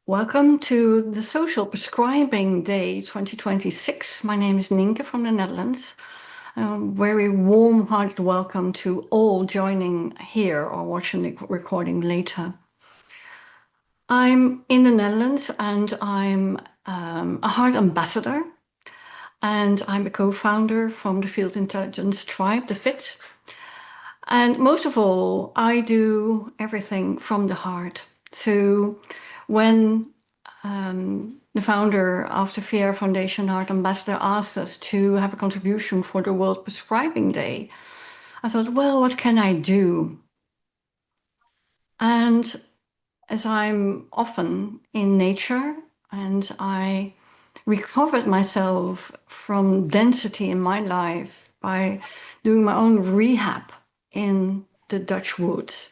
Welcome to the Social Prescribing Day 2026. My name is Nienke from the Netherlands. A very warm-hearted welcome to all joining here or watching the recording later. I'm in the Netherlands and I'm a heart ambassador, and I'm a co-founder from the Field Intelligence Tribe, the FIT. And most of all, I do everything from the heart. So when the founder of the FIER Foundation Heart Ambassador asked us to have a contribution for the World Prescribing Day, I thought, well, what can I do? And as I'm often in nature and I recovered myself from density in my life by doing my own rehab in the Dutch woods,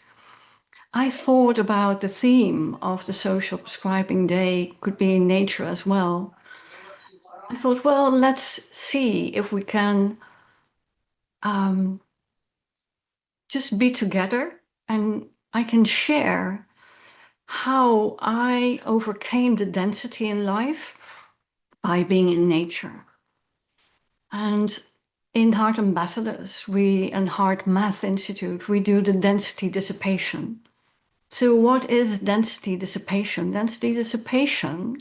I thought about the theme of the Social Prescribing Day could be in nature as well. I thought, well, let's see if we can just be together and I can share how I overcame the density in life by being in nature. And in Heart Ambassadors, and HeartMath Institute, we do the density dissipation. So what is density dissipation? Density dissipation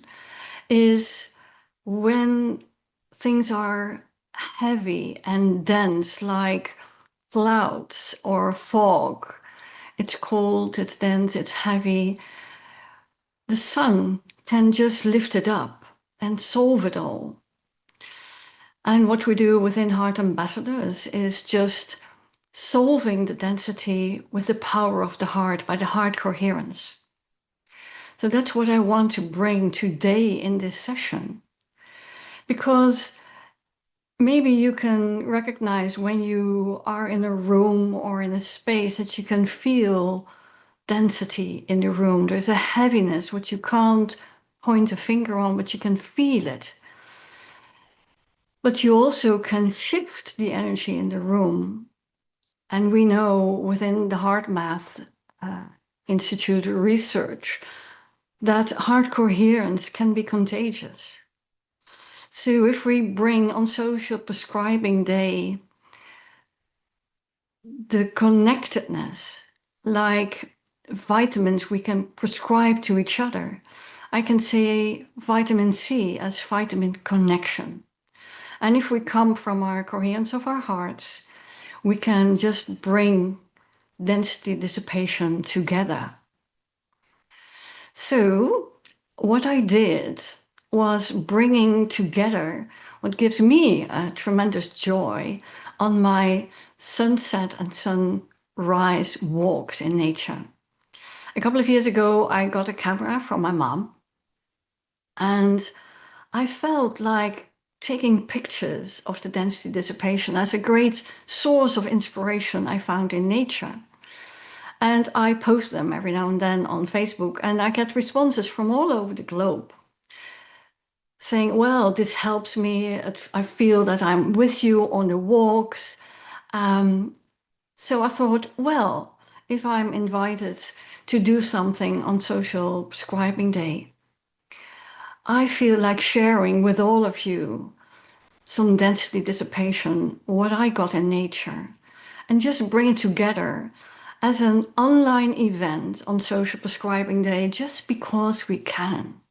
is when things are heavy and dense, like clouds or fog. It's cold, it's dense, it's heavy. The sun can just lift it up and solve it all. And what we do within Heart Ambassadors is just solving the density with the power of the heart by the heart coherence. So that's what I want to bring today in this session. Because maybe you can recognize when you are in a room or in a space that you can feel density in the room. There's a heaviness which you can't point a finger on, but you can feel it. But you also can shift the energy in the room. And we know within the HeartMath Institute research that heart coherence can be contagious. So if we bring on Social Prescribing Day the connectedness, like vitamins we can prescribe to each other, I can say vitamin C as vitamin connection. And if we come from our coherence of our hearts, we can just bring density dissipation together. So what I did was bringing together what gives me a tremendous joy on my sunset and sunrise walks in nature. A couple of years ago, I got a camera from my mom, and I felt like taking pictures of the density dissipation as a great source of inspiration I found in nature. And I post them every now and then on Facebook, and I get responses from all over the globe saying, well, this helps me. I feel that I'm with you on the walks. So I thought, well, if I'm invited to do something on Social Prescribing Day, I feel like sharing with all of you some density dissipation, what I got in nature, and just bring it together as an online event on Social Prescribing Day, just because we can.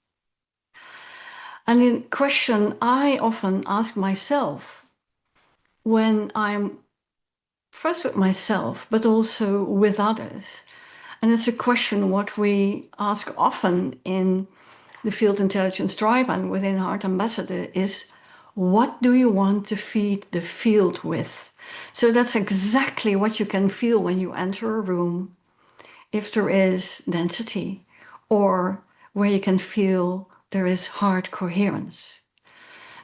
And in question I often ask myself when I'm first with myself, but also with others. And it's a question what we ask often in the Field Intelligence Tribe and within Heart Ambassador is, what do you want to feed the field with? So that's exactly what you can feel when you enter a room, if there is density, or where you can feel there is heart coherence.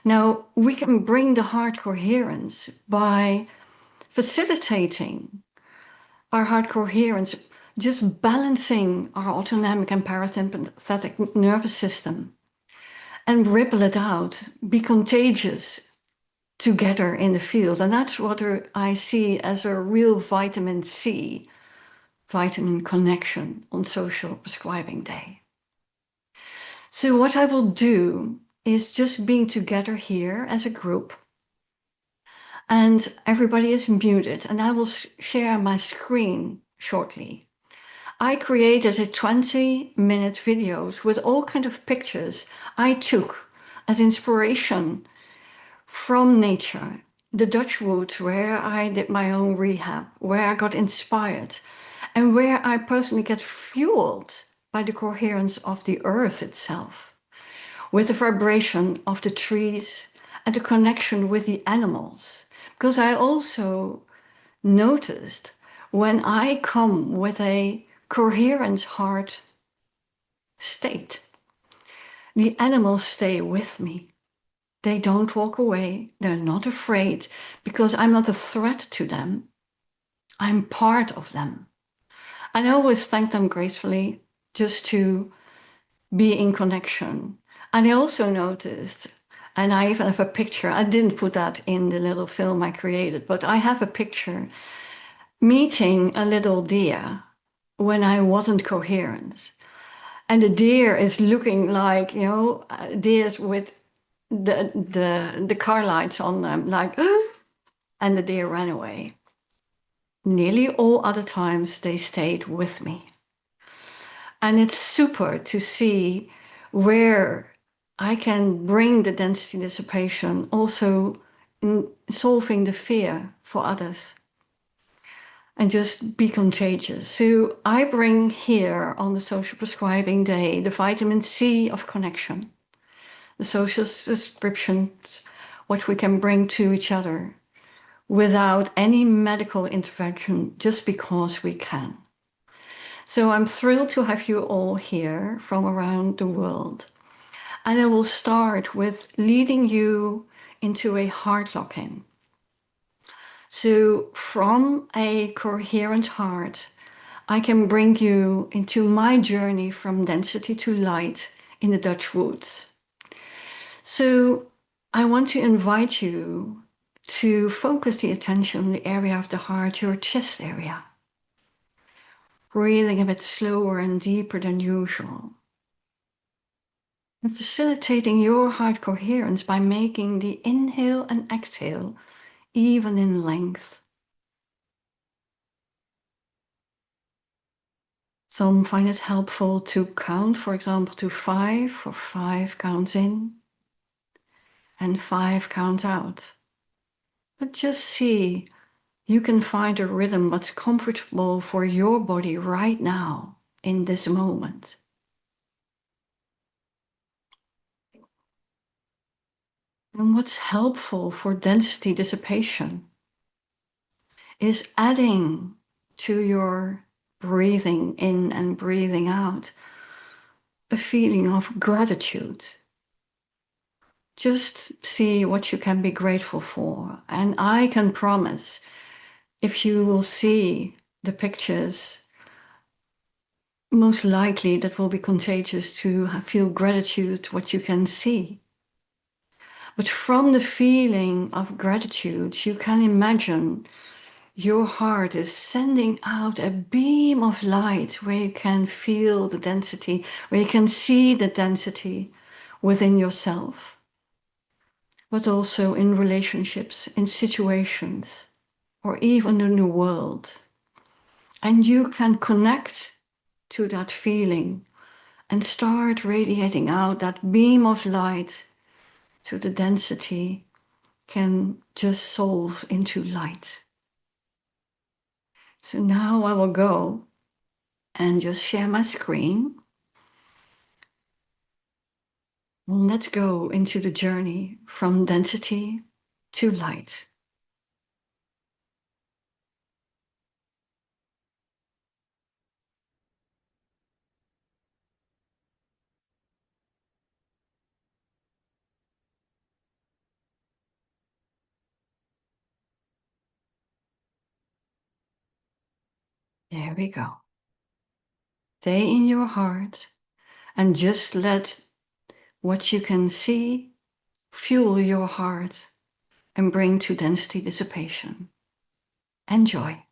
Now, we can bring the heart coherence by facilitating our heart coherence, just balancing our autonomic and parasympathetic nervous system and ripple it out, be contagious together in the field. And that's what I see as a real vitamin C, vitamin connection on Social Prescribing Day. So what I will do is just being together here as a group, and everybody is muted, and I will share my screen shortly. I created a 20-minute videos with all kind of pictures I took as inspiration from nature, the Dutch woods where I did my own rehab, where I got inspired, and where I personally get fueled by the coherence of the earth itself, with the vibration of the trees and the connection with the animals. Because I also noticed when I come with a coherent heart state, the animals stay with me. They don't walk away. They're not afraid because I'm not a threat to them. I'm part of them. And I always thank them gracefully just to be in connection. And I also noticed, and I even have a picture, I didn't put that in the little film I created, but I have a picture meeting a little deer when I wasn't coherent. And the deer is looking like, deers with the car lights on them, like, and the deer ran away. Nearly all other times they stayed with me. And it's super to see where I can bring the density dissipation also in solving the fear for others and just be contagious. So I bring here on the social prescribing day the vitamin C of connection, the social subscriptions, what we can bring to each other without any medical intervention, just because we can. So I'm thrilled to have you all here from around the world. And I will start with leading you into a heart lock-in. So from a coherent heart, I can bring you into my journey from density to light in the Dutch woods. So I want to invite you to focus the attention on the area of the heart, your chest area. Breathing a bit slower and deeper than usual. And facilitating your heart coherence by making the inhale and exhale even in length. Some find it helpful to count, for example, to 5 for 5 counts in and 5 counts out. But just see, you can find a rhythm that's comfortable for your body right now in this moment. And what's helpful for density dissipation is adding to your breathing in and breathing out a feeling of gratitude. Just see what you can be grateful for. And I can promise, if you will see the pictures, most likely that will be contagious to feel gratitude what you can see. But from the feeling of gratitude, you can imagine your heart is sending out a beam of light where you can feel the density, where you can see the density within yourself, but also in relationships, in situations, or even in the world. And you can connect to that feeling and start radiating out that beam of light to the density can just solve into light. So now I will go and just share my screen. Let's go into the journey from density to light. There we go. Stay in your heart and just let what you can see fuel your heart and bring to density dissipation. Enjoy.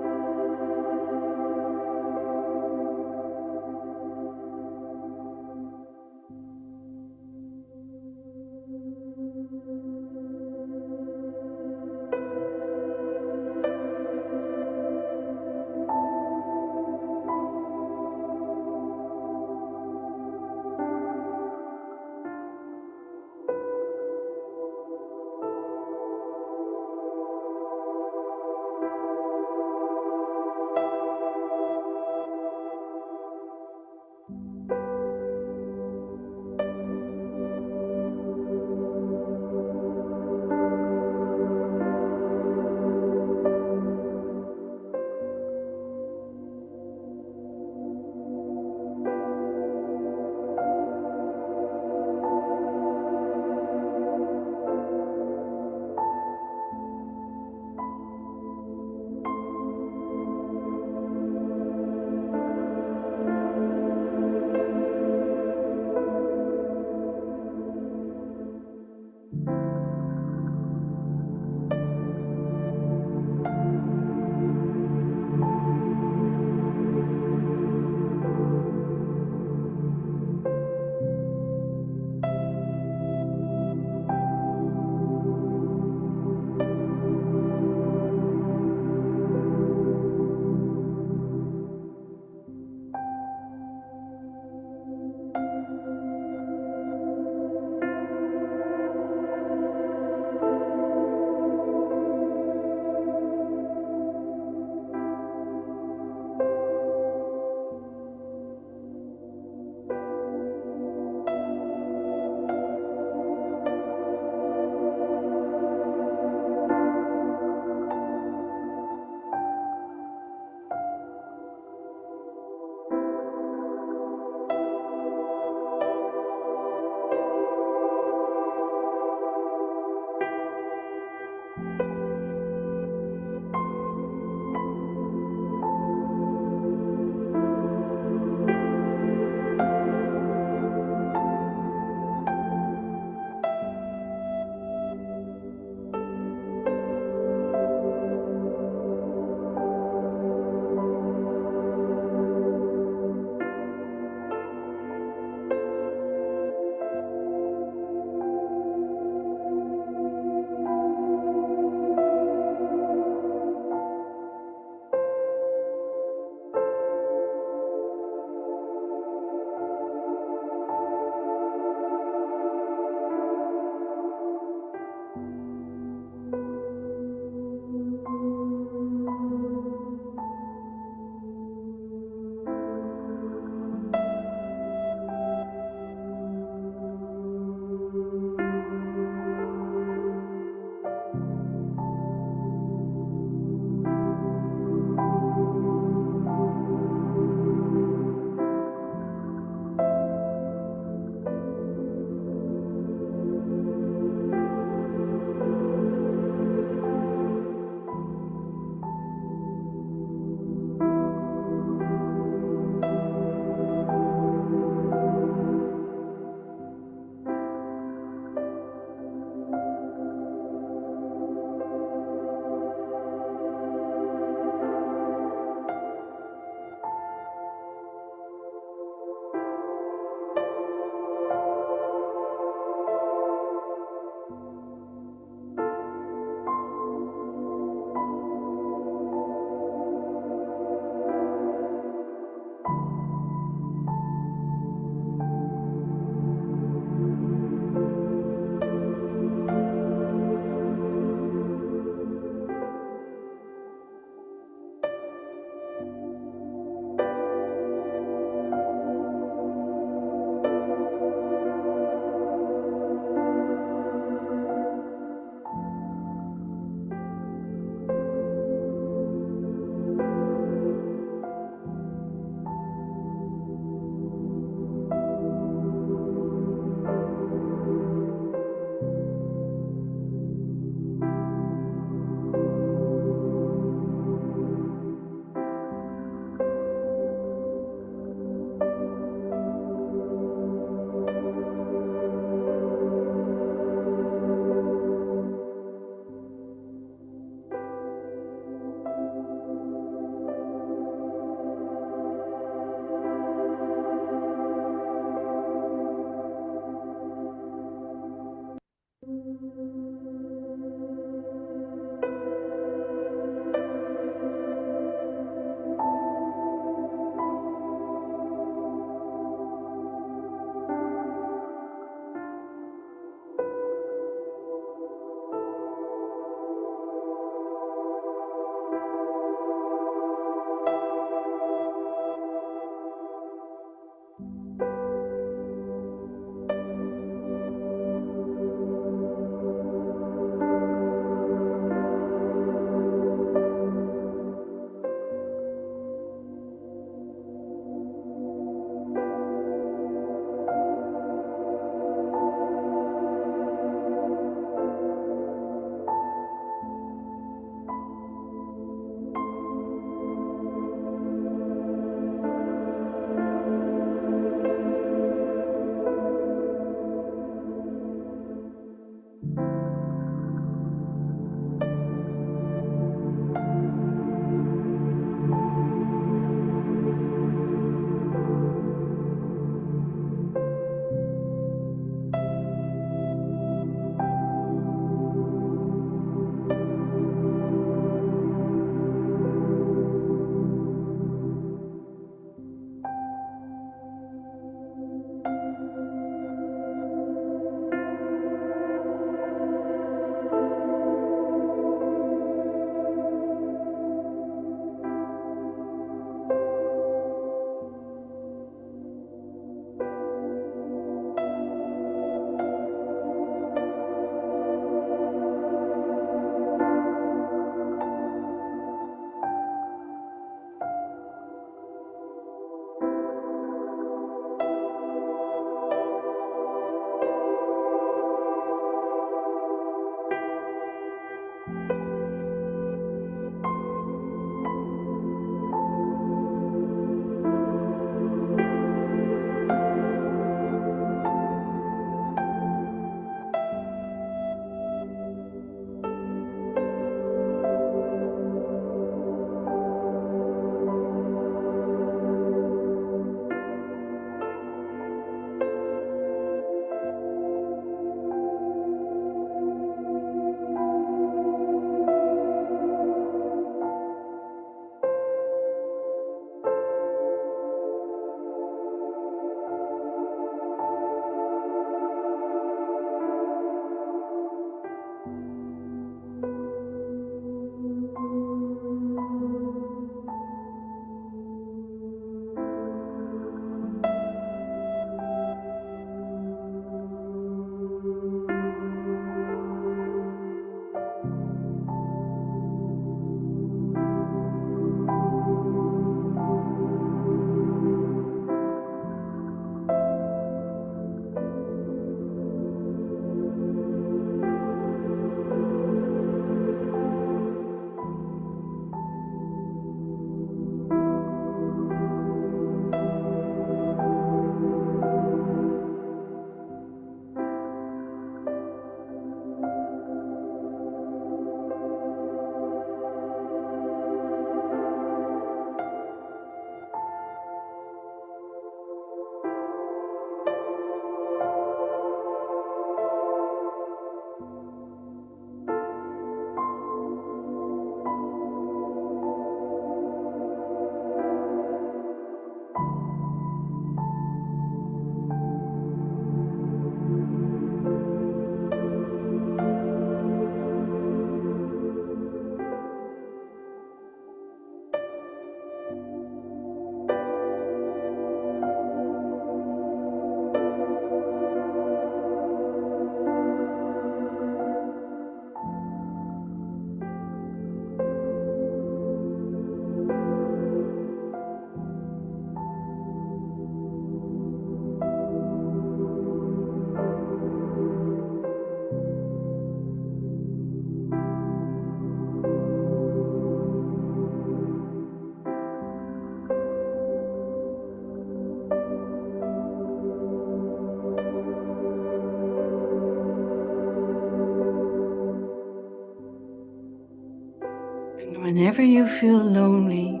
Whenever you feel lonely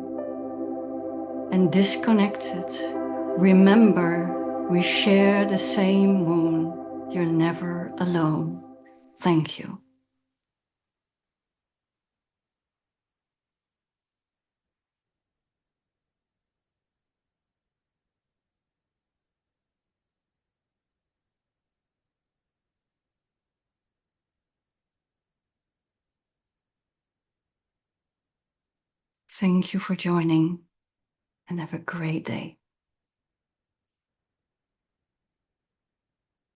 and disconnected, remember we share the same moon. You're never alone. Thank you. Thank you for joining, and have a great day.